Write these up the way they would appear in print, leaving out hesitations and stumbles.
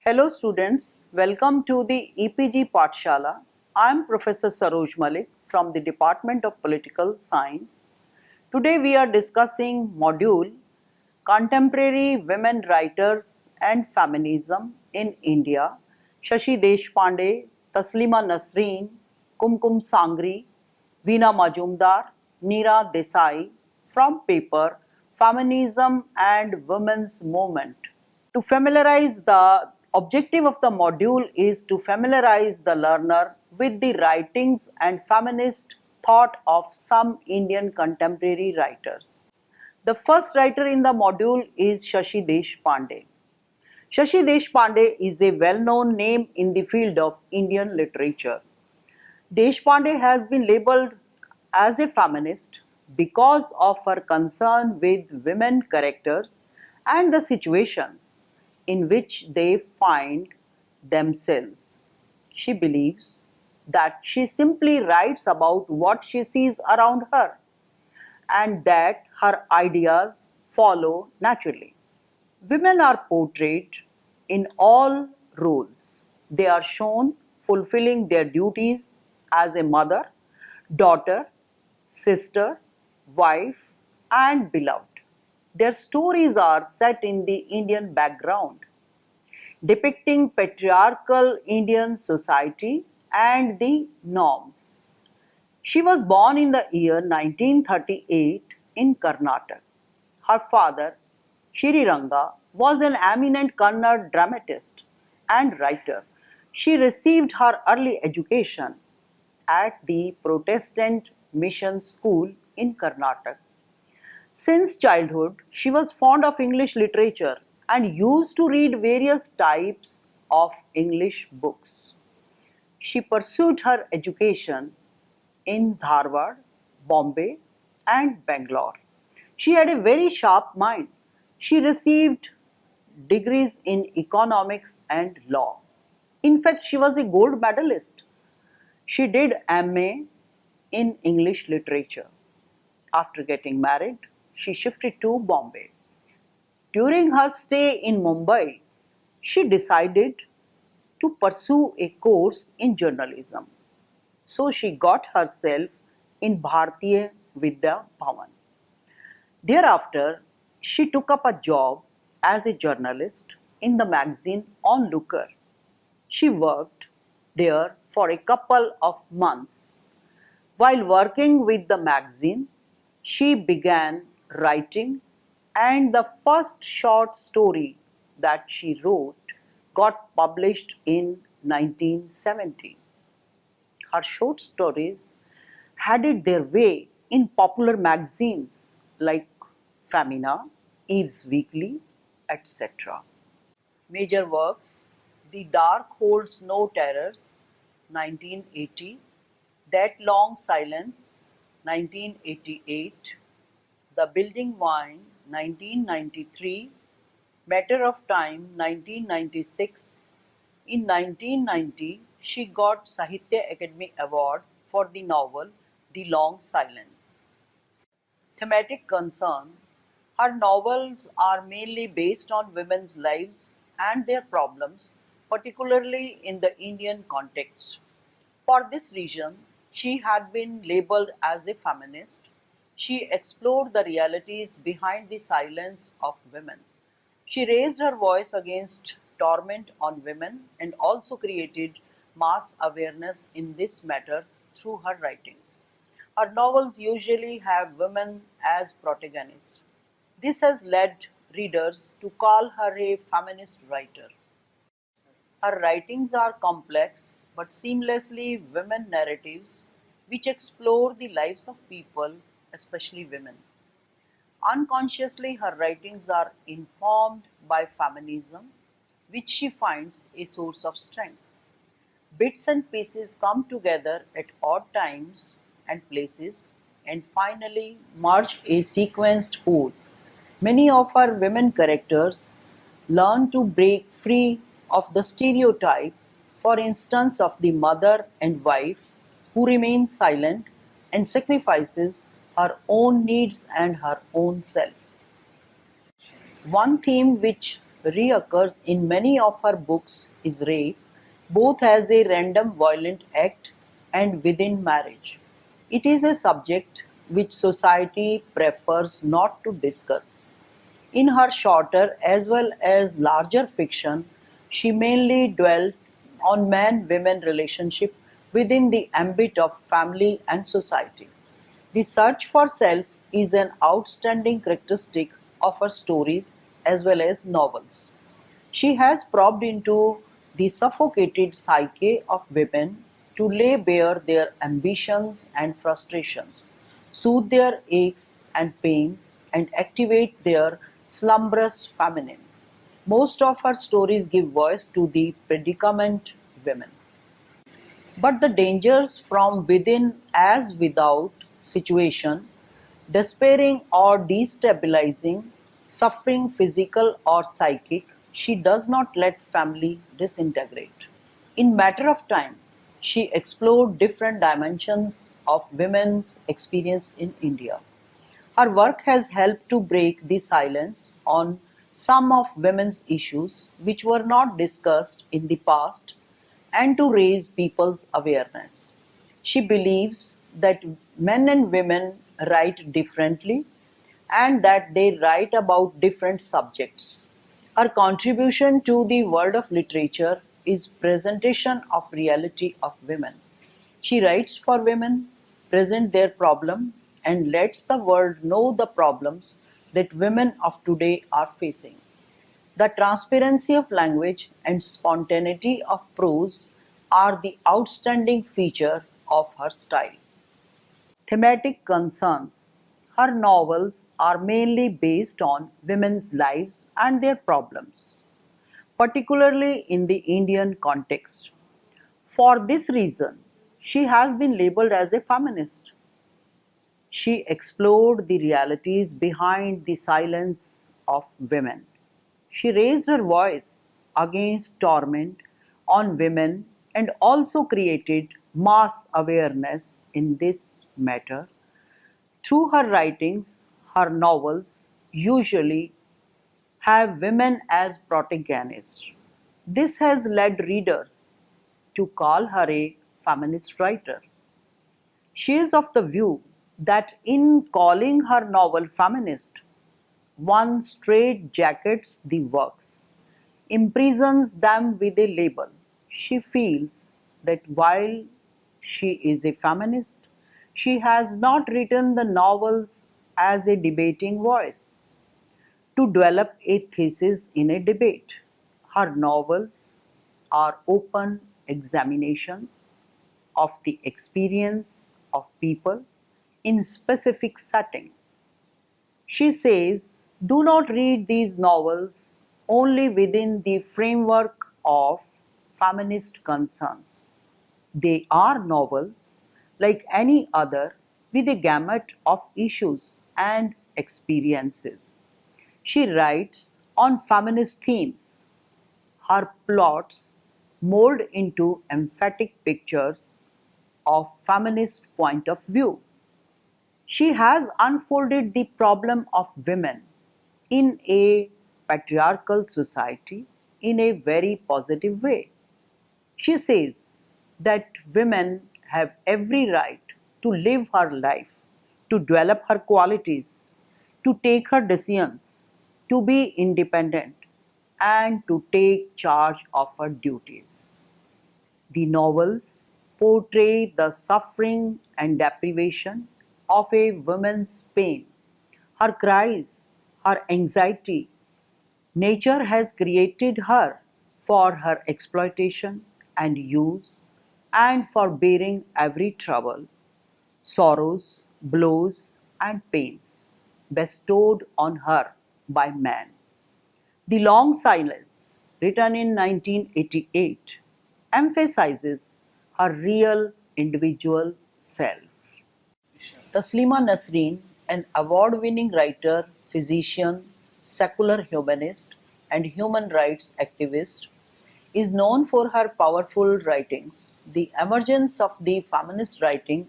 Hello students, welcome to the EPG Pathshala. I am Professor Saroj Malik from the Department of Political Science. Today we are discussing module Contemporary Women Writers and Feminism in India, Shashi Deshpande, Taslima Nasreen, Kumkum Sangri, Veena Majumdar, Neera Desai from paper Feminism and Women's Movement. To familiarize the objective of the module is to familiarize the learner with the writings and feminist thought of some Indian contemporary writers. The first writer in the module is Shashi Deshpande. Shashi Deshpande is a well-known name in the field of Indian literature. Deshpande has been labeled as a feminist because of her concern with women characters and the situations in which they find themselves. She believes that she simply writes about what she sees around her and that her ideas follow naturally. Women are portrayed in all roles. They are shown fulfilling their duties as a mother, daughter, sister, wife, and beloved. Their stories are set in the Indian background, depicting patriarchal Indian society and the norms. She was born in the year 1938 in Karnataka. Her father, Shiriranga, was an eminent Kannada dramatist and writer. She received her early education at the Protestant Mission School in Karnataka. Since childhood, she was fond of English literature and used to read various types of English books. She pursued her education in Dharwad, Bombay, and Bangalore. She had a very sharp mind. She received degrees in economics and law. In fact, she was a gold medalist. She did MA in English literature. After getting married, she shifted to Bombay. During her stay in Mumbai, she decided to pursue a course in journalism. So she got herself in Bharatiya Vidya Bhavan. Thereafter, she took up a job as a journalist in the magazine Onlooker. She worked there for a couple of months. While working with the magazine, she began writing, and the first short story that she wrote got published in 1970. Her short stories had it their way in popular magazines like Femina, Eve's Weekly, etc. Major works: The Dark Holds No Terrors, 1980, That Long Silence, 1988, The Building Wine, 1993, Matter of Time, 1996. In 1990, she got Sahitya Academy Award for the novel The Long Silence. Thematic concern: her novels are mainly based on women's lives and their problems, particularly in the Indian context. For this reason, she had been labeled as a feminist. She explored the realities behind the silence of women. She raised her voice against torment on women and also created mass awareness in this matter through her writings. Her novels usually have women as protagonists. This has led readers to call her a feminist writer. Her writings are complex but seamlessly women narratives which explore the lives of people, especially women. Unconsciously, her writings are informed by feminism, which she finds a source of strength. Bits and pieces come together at odd times and places and finally merge a sequenced whole. Many of her women characters learn to break free of the stereotype, for instance, of the mother and wife who remains silent and sacrifices her own needs and her own self. One theme which reoccurs in many of her books is rape, both as a random violent act and within marriage. It is a subject which society prefers not to discuss. In her shorter as well as larger fiction, she mainly dwelt on man-women relationship within the ambit of family and society. The search for self is an outstanding characteristic of her stories as well as novels. She has probed into the suffocated psyche of women to lay bare their ambitions and frustrations, soothe their aches and pains, and activate their slumberous feminine. Most of her stories give voice to the predicament women. But the dangers from within as without situation, despairing or destabilizing, suffering physical or psychic, she does not let family disintegrate. In matter of time, she explored different dimensions of women's experience in India. Her work has helped to break the silence on some of women's issues which were not discussed in the past and to raise people's awareness. She believes that men and women write differently and that they write about different subjects. Her contribution to the world of literature is presentation of reality of women. She writes for women, present their problem, and lets the world know the problems that women of today are facing. The transparency of language and spontaneity of prose are the outstanding feature of her style. Thematic concerns. Her novels are mainly based on women's lives and their problems, particularly in the Indian context. For this reason, she has been labeled as a feminist. She explored the realities behind the silence of women. She raised her voice against torment on women and also created mass awareness in this matter. Through her writings, her novels usually have women as protagonists. This has led readers to call her a feminist writer. She is of the view that in calling her novel feminist, one straitjackets the works, imprisons them with a label. She feels that while she is a feminist, she has not written the novels as a debating voice to develop a thesis in a debate. Her novels are open examinations of the experience of people in specific setting. She says, do not read these novels only within the framework of feminist concerns. They are novels like any other with a gamut of issues and experiences. She writes on feminist themes. Her plots mold into emphatic pictures of feminist point of view. She has unfolded the problem of women in a patriarchal society in a very positive way. She says that women have every right to live her life, to develop her qualities, to take her decisions, to be independent, and to take charge of her duties. The novels portray the suffering and deprivation of a woman's pain, her cries, her anxiety. Nature has created her for her exploitation and use and for bearing every trouble, sorrows, blows, and pains bestowed on her by man. The Long Silence, written in 1988, emphasizes her real individual self. Taslima Nasreen, an award-winning writer, physician, secular humanist, and human rights activist, is known for her powerful writings. The emergence of the feminist writing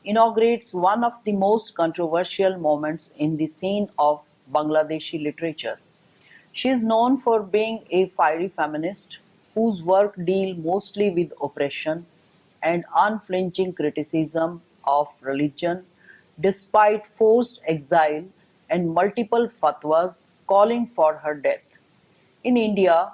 inaugurates one of the most controversial moments in the scene of Bangladeshi literature. She is known for being a fiery feminist whose work deals mostly with oppression and unflinching criticism of religion despite forced exile and multiple fatwas calling for her death. In India,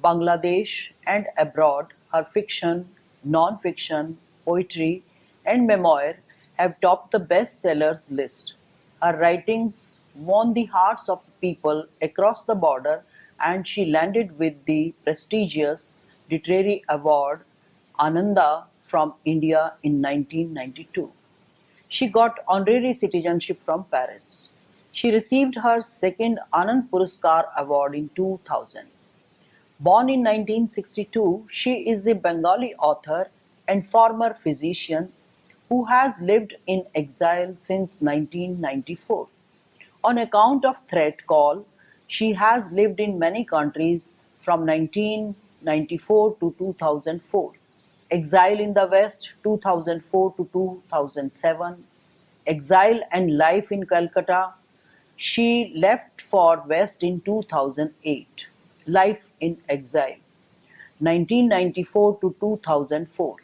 Bangladesh, and abroad, her fiction, non-fiction, poetry, and memoir have topped the bestsellers list. Her writings won the hearts of people across the border, and she landed with the prestigious literary award Ananda from India in 1992. She got honorary citizenship from Paris. She received her second Anand Puraskar award in 2000. Born in 1962, she is a Bengali author and former physician who has lived in exile since 1994. On account of threat call, she has lived in many countries from 1994 to 2004. Exile in the West 2004 to 2007, exile and life in Calcutta. She left for West in 2008. Life in exile 1994 to 2004.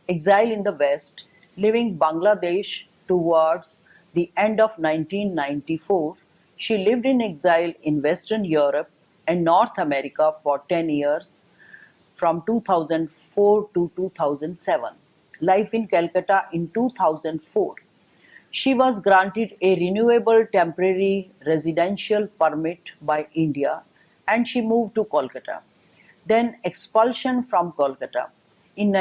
Exile in the West, leaving Bangladesh towards the end of 1994. She lived in exile in Western Europe and North America for 10 years from 2004 to 2007. Life in Calcutta in 2004. She was granted a renewable temporary residential permit by India and she moved to Kolkata. Then expulsion from Kolkata. In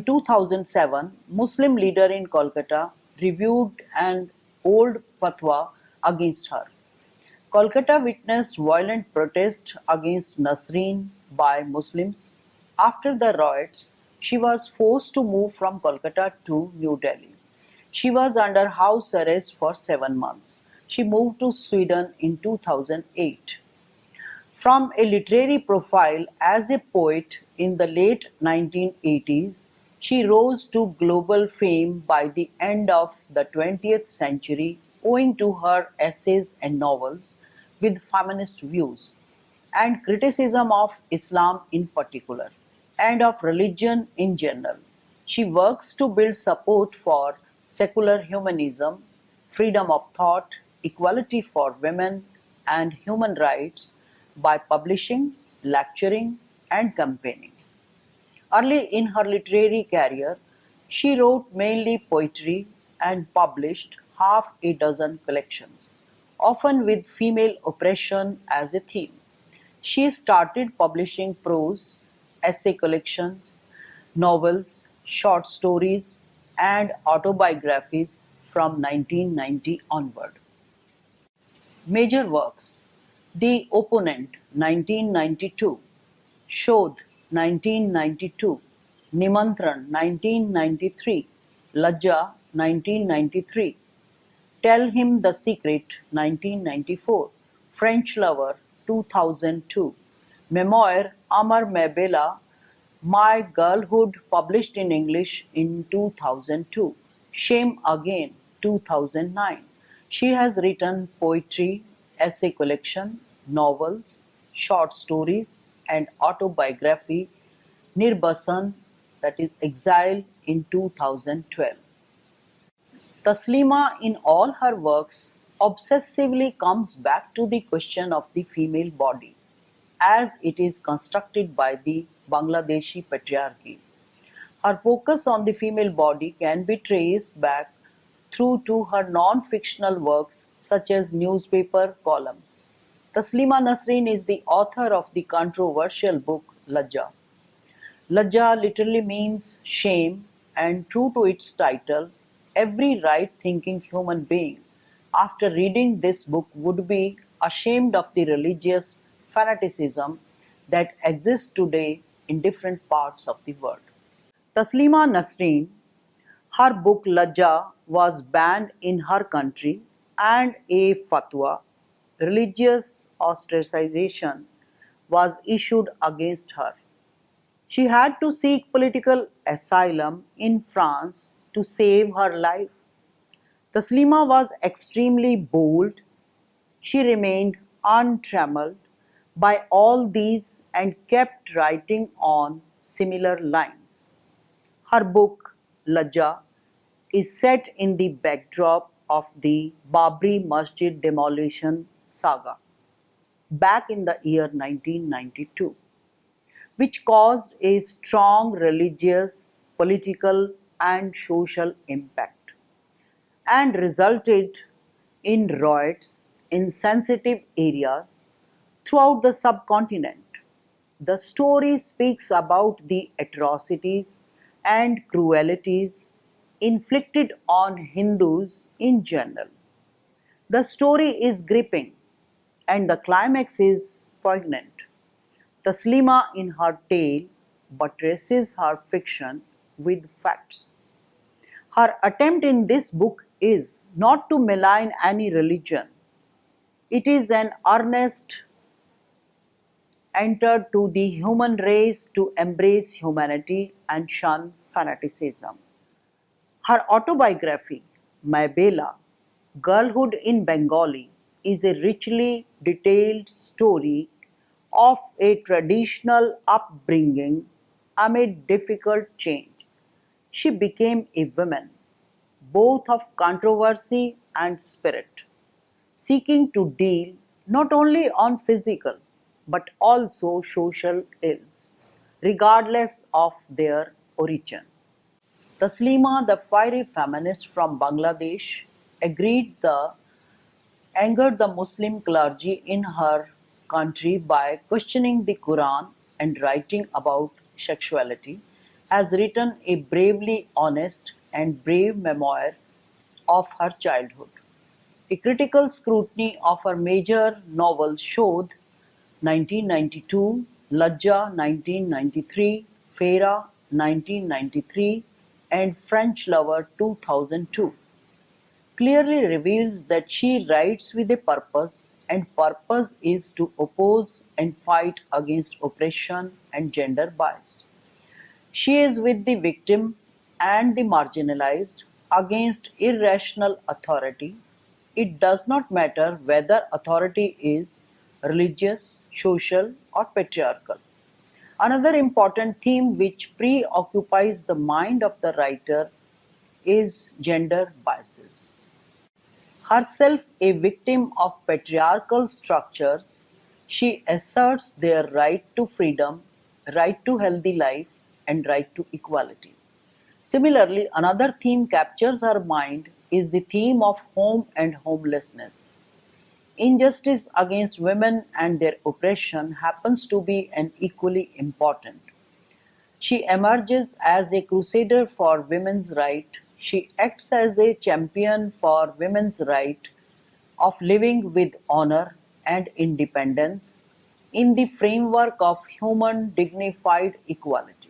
2007, Muslim leader in Kolkata reviewed an old fatwa against her. Kolkata witnessed violent protests against Nasreen by Muslims. After the riots, she was forced to move from Kolkata to New Delhi. She was under house arrest for 7 months. She moved to Sweden in 2008. From a literary profile as a poet in the late 1980s, she rose to global fame by the end of the 20th century owing to her essays and novels with feminist views and criticism of Islam in particular and of religion in general. She works to build support for secular humanism, freedom of thought, equality for women, and human rights by publishing, lecturing, and campaigning. Early in her literary career, she wrote mainly poetry and published half a dozen collections, often with female oppression as a theme. She started publishing prose, essay collections, novels, short stories, and autobiographies from 1990 onward. Major works: The Opponent (1992), Shodh (1992), Nimantran (1993), Lajja (1993), Tell Him the Secret (1994), French Lover (2002), Memoir Amar Mein Bela, My Girlhood published in English in 2002, Shame Again 2009. She has written poetry, essay collection, novels, short stories, and autobiography Nirbasan, that is Exile, in 2012. Taslima in all her works obsessively comes back to the question of the female body as it is constructed by the Bangladeshi patriarchy. Her focus on the female body can be traced back through to her non-fictional works such as newspaper columns. Taslima Nasreen is the author of the controversial book Lajja. Lajja literally means shame, and true to its title, every right-thinking human being, after reading this book, would be ashamed of the religious fanaticism that exists today in different parts of the world. Taslima Nasreen, her book Lajja was banned in her country and a fatwa, religious ostracization, was issued against her. She had to seek political asylum in France to save her life. Taslima was extremely bold. She remained untrammeled by all these and kept writing on similar lines. Her book, Lajja, is set in the backdrop of the Babri Masjid demolition saga back in the year 1992, which caused a strong religious, political, and social impact and resulted in riots in sensitive areas throughout the subcontinent. The story speaks about the atrocities and cruelties inflicted on Hindus in general. The story is gripping and the climax is poignant. Taslima in her tale buttresses her fiction with facts. Her attempt in this book is not to malign any religion. It is an earnest enter to the human race to embrace humanity and shun fanaticism. Her autobiography, My Bela, Girlhood in Bengali, is a richly detailed story of a traditional upbringing amid difficult change. She became a woman, both of controversy and spirit, seeking to deal not only on physical but also social ills, regardless of their origin. Taslima, the fiery feminist from Bangladesh, agreed the angered the Muslim clergy in her country by questioning the Quran and writing about sexuality, has written a bravely honest and brave memoir of her childhood. A critical scrutiny of her major novels showed 1992, Lajja 1993, Fera 1993, and French Lover 2002 clearly reveals that she writes with a purpose, and purpose is to oppose and fight against oppression and gender bias. She is with the victim and the marginalized against irrational authority. It does not matter whether authority is religious, social, or patriarchal. Another important theme which preoccupies the mind of the writer is gender biases. Herself a victim of patriarchal structures, she asserts their right to freedom, right to healthy life, and right to equality. Similarly, another theme captures her mind is the theme of home and homelessness. Injustice against women and their oppression happens to be an equally important. She emerges as a crusader for women's rights. She acts as a champion for women's right of living with honor and independence in the framework of human dignified equality.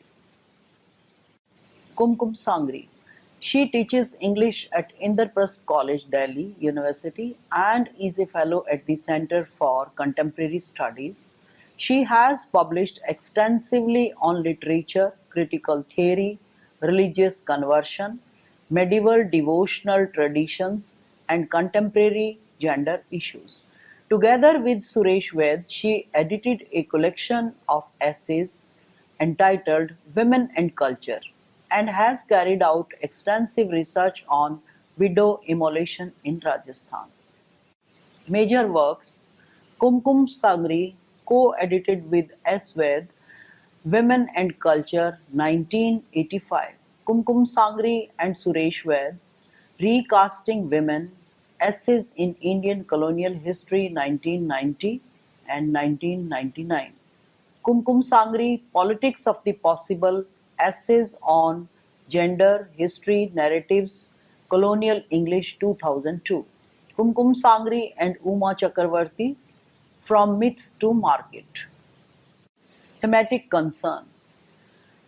Kumkum Sangri. She teaches English at Indraprasth College, Delhi University and is a fellow at the Center for Contemporary Studies. She has published extensively on literature, critical theory, religious conversion, medieval devotional traditions, and contemporary gender issues. Together with Suresh Ved, she edited a collection of essays entitled "Women and Culture" and has carried out extensive research on widow immolation in Rajasthan. Major works: Kumkum Sangri, co-edited with S. Ved, Women and Culture, 1985; Kumkum Sangri and Suresh Ved, Recasting Women: Essays in Indian Colonial History, 1990 and 1999; Kumkum Sangri, Politics of the Possible: Essays on Gender, History, Narratives, Colonial English, 2002; Kumkum Sangri and Uma Chakravarti, From Myths to Market. Thematic concern: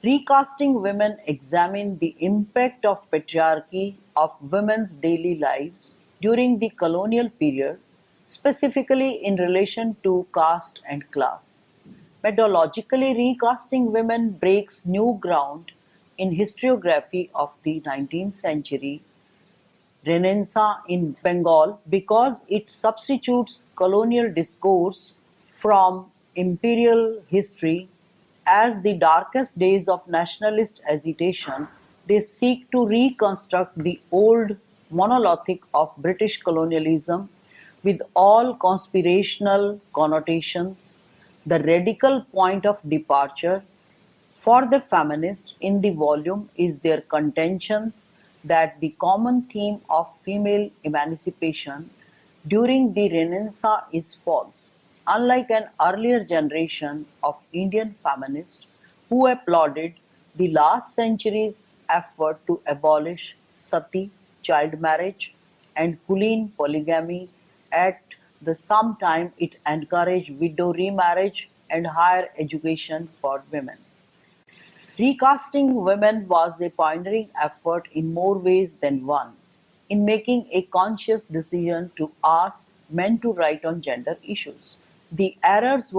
Recasting Women examine the impact of patriarchy of women's daily lives during the colonial period, specifically in relation to caste and class. Methodologically, Recasting Women breaks new ground in historiography of the 19th century Renaissance in Bengal because it substitutes colonial discourse from imperial history as the darkest days of nationalist agitation, they seek to reconstruct the old monolithic of British colonialism with all conspirational connotations. The radical point of departure for the feminists in the volume is their contentions that the common theme of female emancipation during the Renaissance is false. Unlike an earlier generation of Indian feminists who applauded the last century's effort to abolish sati, child marriage, and Kulin polygamy, at the same time it encouraged widow remarriage and higher education for women. Recasting women was a pioneering effort in more ways than one, in making a conscious decision to ask men to write on gender issues. The editors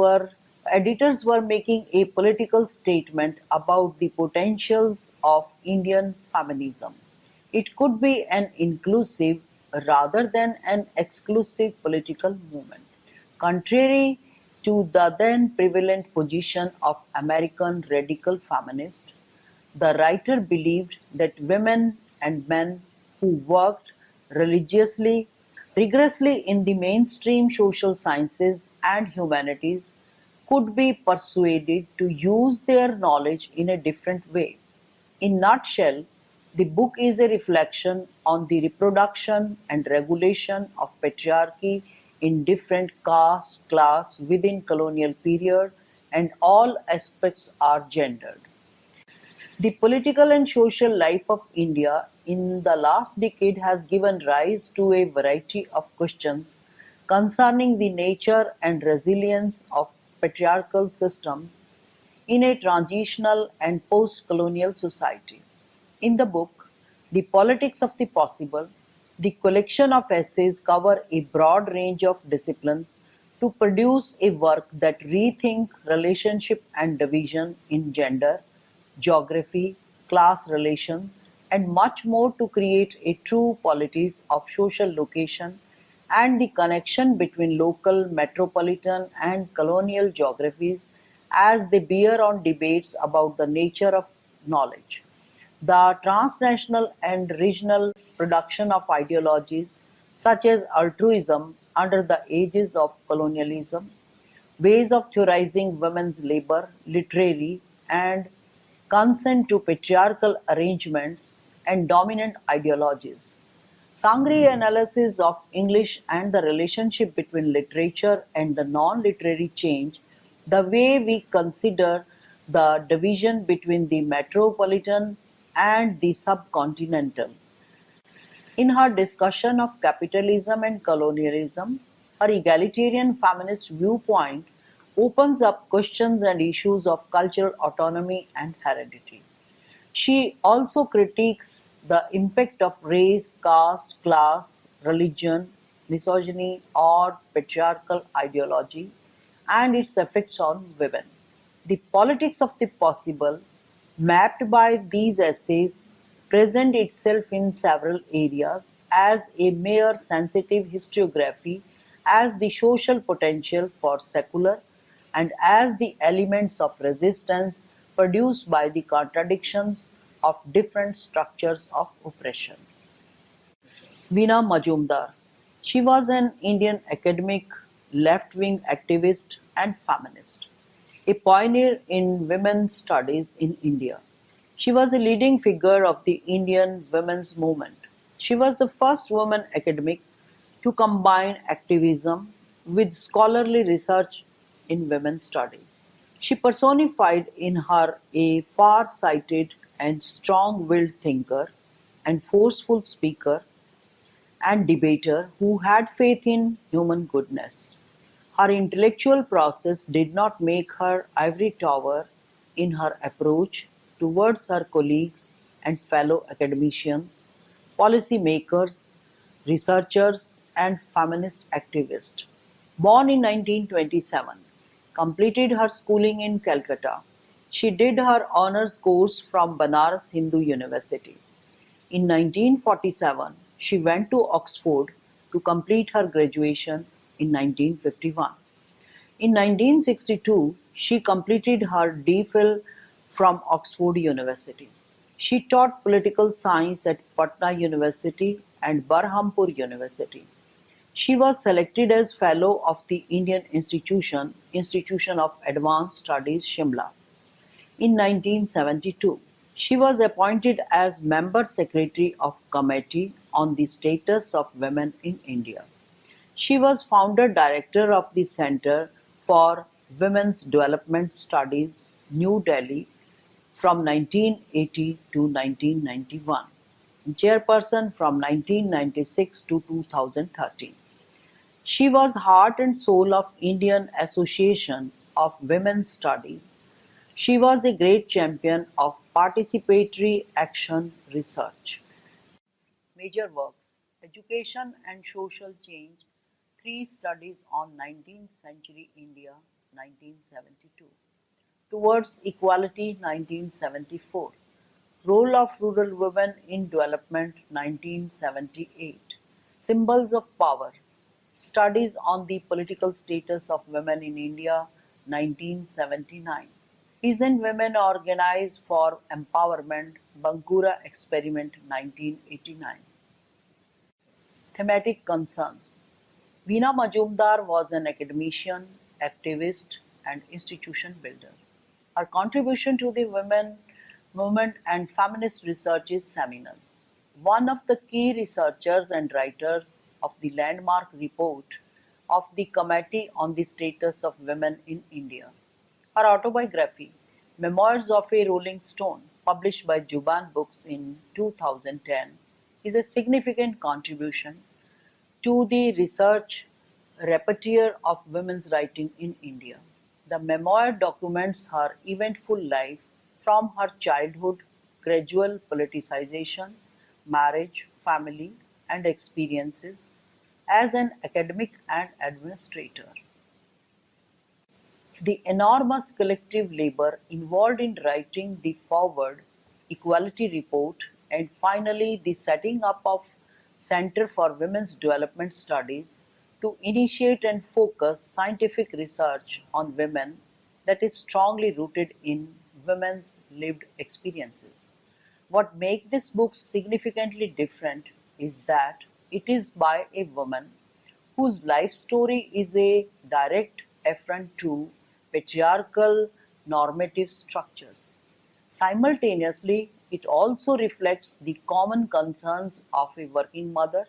were making a political statement about the potentials of Indian feminism. It could be an inclusive rather than an exclusive political movement. Contrary to the then prevalent position of American radical feminists, the writer believed that women and men who worked religiously, rigorously in the mainstream social sciences and humanities could be persuaded to use their knowledge in a different way. In nutshell, the book is a reflection on the reproduction and regulation of patriarchy in different caste, class within colonial period, and all aspects are gendered. The political and social life of India in the last decade has given rise to a variety of questions concerning the nature and resilience of patriarchal systems in a transitional and post-colonial society. In the book, "The Politics of the Possible", the collection of essays cover a broad range of disciplines to produce a work that rethink relationship and division in gender, geography, class relations, and much more to create a true polities of social location and the connection between local, metropolitan, and colonial geographies as they bear on debates about the nature of knowledge, the transnational and regional production of ideologies such as altruism under the aegis of colonialism, ways of theorizing women's labor, literary, and consent to patriarchal arrangements and dominant ideologies. Sangri analysis of English and the relationship between literature and the non-literary change the way we consider the division between the metropolitan and the subcontinental. In her discussion of capitalism and colonialism, her egalitarian feminist viewpoint opens up questions and issues of cultural autonomy and heredity. She also critiques the impact of race, caste, class, religion, misogyny, or patriarchal ideology and its effects on women. The politics of the possible, mapped by these essays, present itself in several areas as a mere sensitive historiography, as the social potential for secular, and as the elements of resistance produced by the contradictions of different structures of oppression. Veena Majumdar. She was an Indian academic, left-wing activist and feminist, a pioneer in women's studies in India. She was a leading figure of the Indian women's movement. She was the first woman academic to combine activism with scholarly research in women's studies. She personified in her a far-sighted and strong-willed thinker and forceful speaker and debater who had faith in human goodness. Her intellectual process did not make her ivory tower in her approach towards her colleagues and fellow academicians, policymakers, researchers, and feminist activists. Born in 1927, completed her schooling in Calcutta. She did her honors course from Banaras Hindu University. In 1947, she went to Oxford to complete her graduation in 1951. In 1962, she completed her D.Phil from Oxford University. She taught political science at Patna University and Berhampur University. She was selected as Fellow of the Indian Institution of Advanced Studies, Shimla. In 1972, she was appointed as Member Secretary of Committee on the Status of Women in India. She was founder director of the Centre for Women's Development Studies, New Delhi from 1980 to 1991, chairperson from 1996 to 2013. She was heart and soul of Indian Association of Women's Studies. She was a great champion of participatory action research. Major works: Education and Social Change, Three Studies on 19th Century India, 1972. Towards Equality, 1974. Role of Rural Women in Development, 1978. Symbols of Power. Studies on the Political Status of Women in India, 1979. Peasant Women Organize for Empowerment, Bankura Experiment, 1989. Thematic concerns. Veena Majumdar was an academician, activist, and institution builder. Her contribution to the women movement and feminist research is seminal. One of the key researchers and writers of the landmark report of the Committee on the Status of Women in India. Her autobiography, Memoirs of a Rolling Stone, published by Juban Books in 2010, is a significant contribution to the research repertoire of women's writing in India. The memoir documents her eventful life from her childhood, gradual politicization, marriage, family, and experiences as an academic and administrator. The enormous collective labor involved in writing the foreword, equality report, and finally the setting up of Center for Women's Development Studies to initiate and focus scientific research on women that is strongly rooted in women's lived experiences. What makes this book significantly different is that it is by a woman whose life story is a direct affront to patriarchal normative structures. Simultaneously, it also reflects the common concerns of a working mother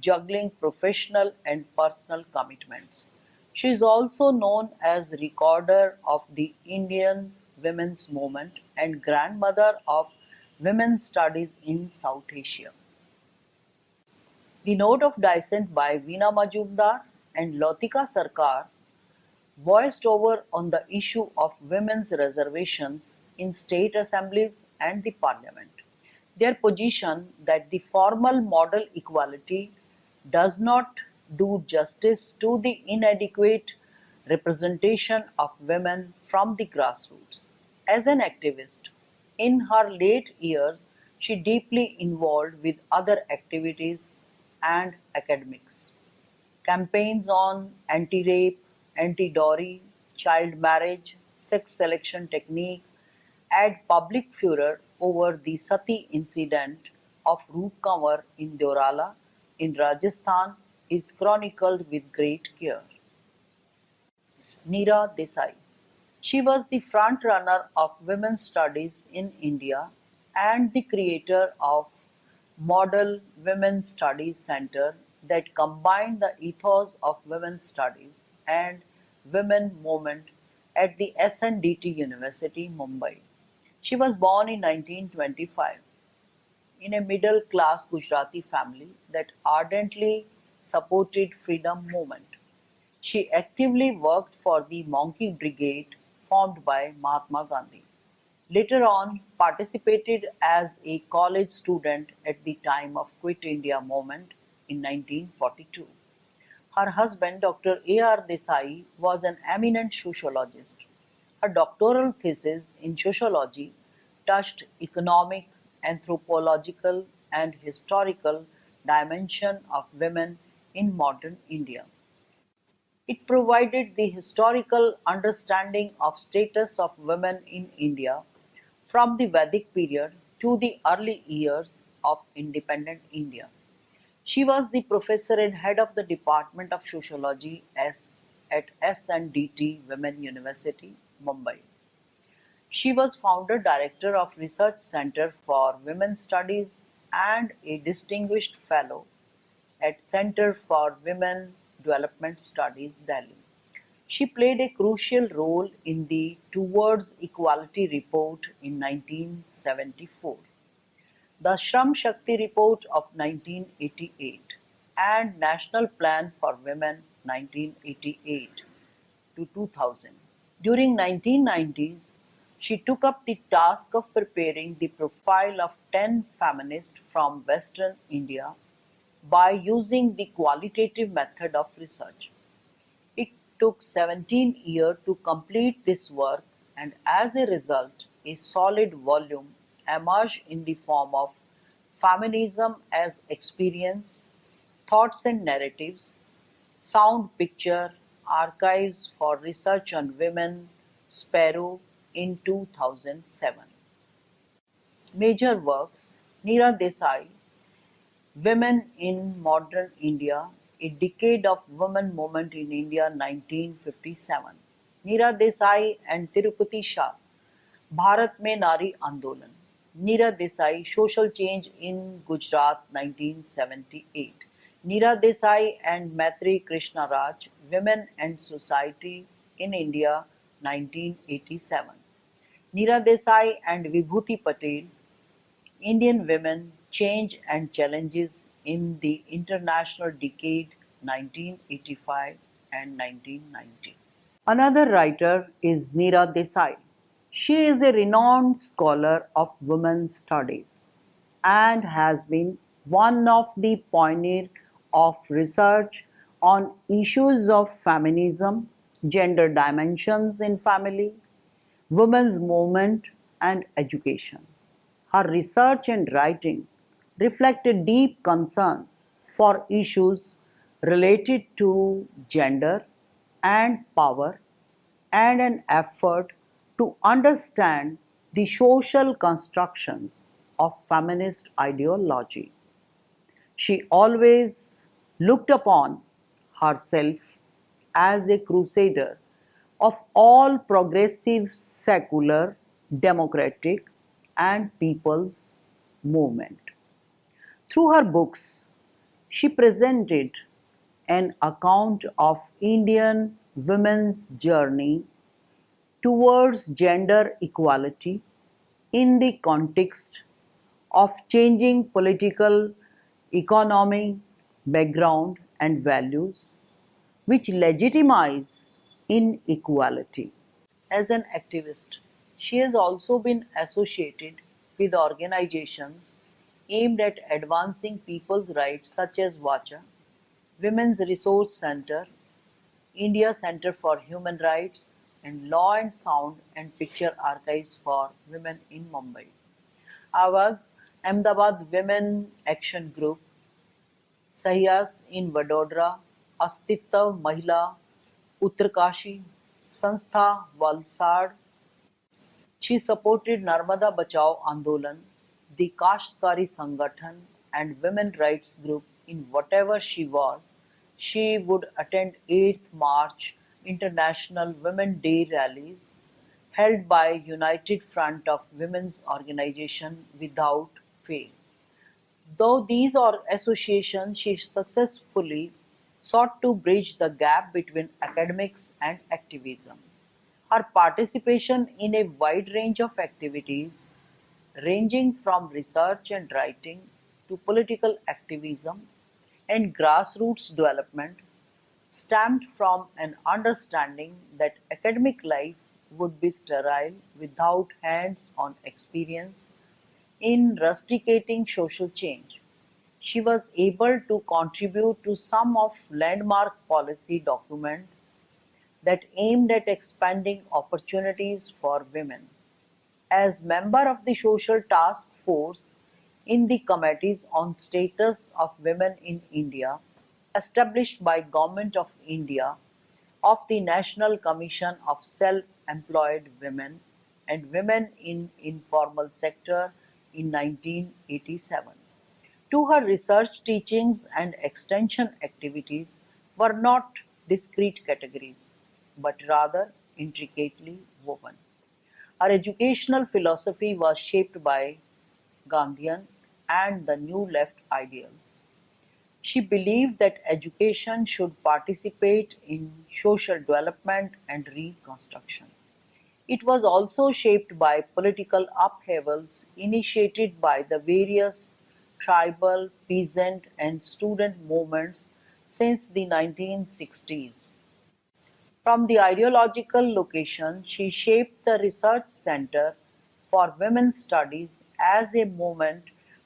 juggling professional and personal commitments. She is also known as recorder of the Indian women's movement and grandmother of women's studies in South Asia. The note of dissent by Veena Majumdar and Lautika Sarkar voiced over on the issue of women's reservations in state assemblies and the parliament. Their position that the formal model equality does not do justice to the inadequate representation of women from the grassroots. As an activist, in her late years, she deeply involved with other activities and academics. Campaigns on anti-rape, anti-dowry, child marriage, sex selection technique add public furor over the Sati incident of Roop Kanwar in Deorala in Rajasthan is chronicled with great care. Neera Desai. She was the front-runner of women's studies in India and the creator of Model Women's Studies Center that combined the ethos of women's studies and women movement at the SNDT University, Mumbai. She was born in 1925 in a middle-class Gujarati family that ardently supported freedom movement. She actively worked for the Monkey Brigade formed by Mahatma Gandhi. Later on, participated as a college student at the time of Quit India movement in 1942. Her husband, Dr. A.R. Desai, was an eminent sociologist. Her doctoral thesis in sociology touched economic, anthropological, and historical dimension of women in modern India. It provided the historical understanding of status of women in India from the Vedic period to the early years of independent India. She was the professor and head of the Department of Sociology at S&DT Women University, Mumbai. She was founder director of Research Center for Women Studies and a distinguished fellow at Center for Women Development Studies, Delhi. She played a crucial role in the Towards Equality report in 1974, the Shram Shakti report of 1988, and National Plan for Women 1988 to 2000. During 1990s, she took up the task of preparing the profile of 10 feminists from Western India by using the qualitative method of research. It took 17 years to complete this work, and as a result, a solid volume emerged in the form of Feminism as Experience, Thoughts and Narratives, Sound Picture, Archives for Research on Women, Sparrow in 2007. Major works: Neera Desai, Women in Modern India: A Decade of Women Movement in India 1957. Neera Desai and Tirupati Shah, Bharat Mein Nari Andolan. Neera Desai, Social Change in Gujarat 1978. Neera Desai and Maitri Krishna Raj, Women and Society in India 1987. Neera Desai and Vibhuti Patel, Indian Women, Change and Challenges in the International Decade 1985 and 1990. Another writer is Neera Desai. She is a renowned scholar of women's studies and has been one of the pioneers of research on issues of feminism, gender dimensions in family, women's movement, and education. Her research and writing reflect a deep concern for issues related to gender and power and an effort to understand the social constructions of feminist ideology. She always looked upon herself as a crusader of all progressive, secular, democratic, and people's movement. Through her books, she presented an account of Indian women's journey towards gender equality in the context of changing political, economic background and values which legitimize inequality. As an activist, she has also been associated with organizations aimed at advancing people's rights such as VACHA, Women's Resource Centre, India Centre for Human Rights, and Law and Sound and Picture Archives for Women in Mumbai. Awag, Ahmedabad Women Action Group, Sahyas in Vadodara, Astitva Mahila, Uttarkashi, Sanstha Valsad. She supported Narmada Bachao Andolan, the Kashtkari Sangathan, and women rights group in whatever she was. She would attend 8th March International Women Day rallies held by United Front of Women's Organization without fail. Though these are associations, she successfully sought to bridge the gap between academics and activism. Her participation in a wide range of activities, ranging from research and writing to political activism and grassroots development, stemmed from an understanding that academic life would be sterile without hands-on experience in rusticating social change. She was able to contribute to some of landmark policy documents that aimed at expanding opportunities for women. As member of the Social Task Force in the Committees on Status of Women in India, established by Government of India, of the National Commission of Self-Employed Women and Women in Informal Sector in 1987. To her research teachings and extension activities were not discrete categories, but rather intricately woven. Her educational philosophy was shaped by Gandhian and the New Left ideals. She believed that education should participate in social development and reconstruction. It was also shaped by political upheavals initiated by the various tribal, peasant, and student movements since the 1960s. From the ideological location, she shaped the Research Center for Women's Studies as a movement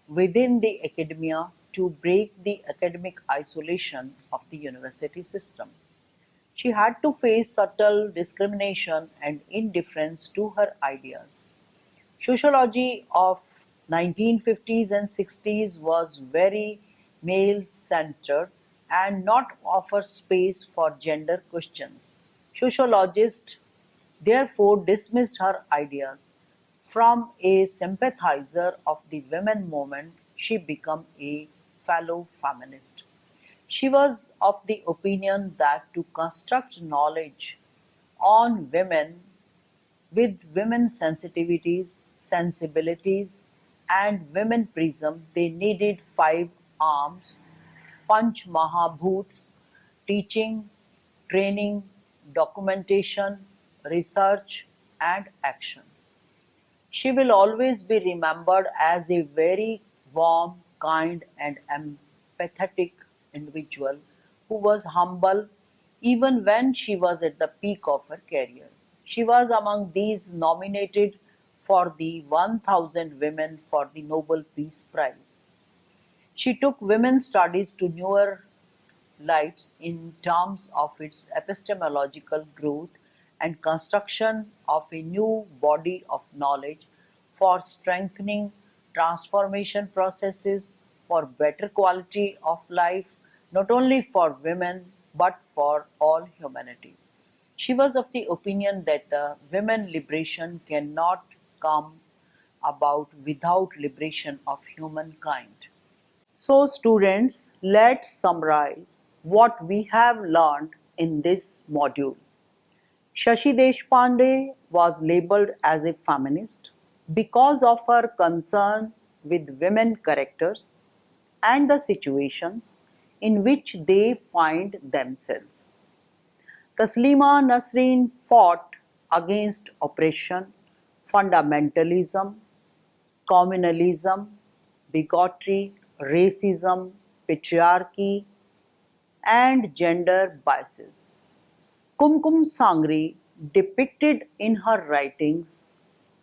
within the academia to break the academic isolation of the university system. She had to face subtle discrimination and indifference to her ideas. Sociology of 1950s and 60s was very male-centered and not offer space for gender questions. Sociologists therefore dismissed her ideas. From a sympathizer of the women movement, she became a fellow feminist. She was of the opinion that to construct knowledge on women with women's sensitivities, sensibilities, and women prism, they needed five arms: Panch Mahabhuts: teaching, training, documentation, research, and action. She will always be remembered as a very warm, kind, and empathetic individual who was humble even when she was at the peak of her career. She was among these nominated for the 1000 Women for the Nobel Peace Prize. She took women's studies to newer lights in terms of its epistemological growth and construction of a new body of knowledge for strengthening transformation processes for better quality of life, not only for women but for all humanity. She was of the opinion that the women liberation cannot come about without liberation of humankind. So students, let's summarize what we have learned in this module. Shashi Deshpande was labeled as a feminist because of her concern with women characters and the situations in which they find themselves. Taslima Nasreen fought against oppression, fundamentalism, communalism, bigotry, racism, patriarchy, and gender biases. Kumkum Sangri depicted in her writings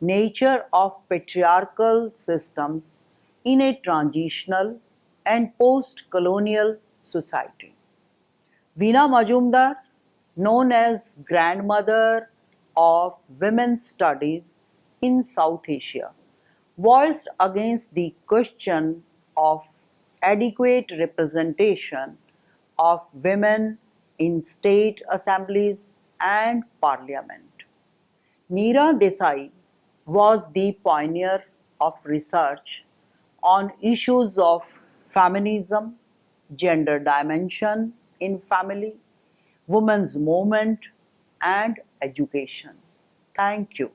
nature of patriarchal systems in a transitional and post-colonial society. Veena Majumdar, known as grandmother of women's studies in South Asia, voiced against the question of adequate representation of women in state assemblies and parliament. Neera Desai was the pioneer of research on issues of feminism, gender dimension in family, women's movement, and education. Thank you.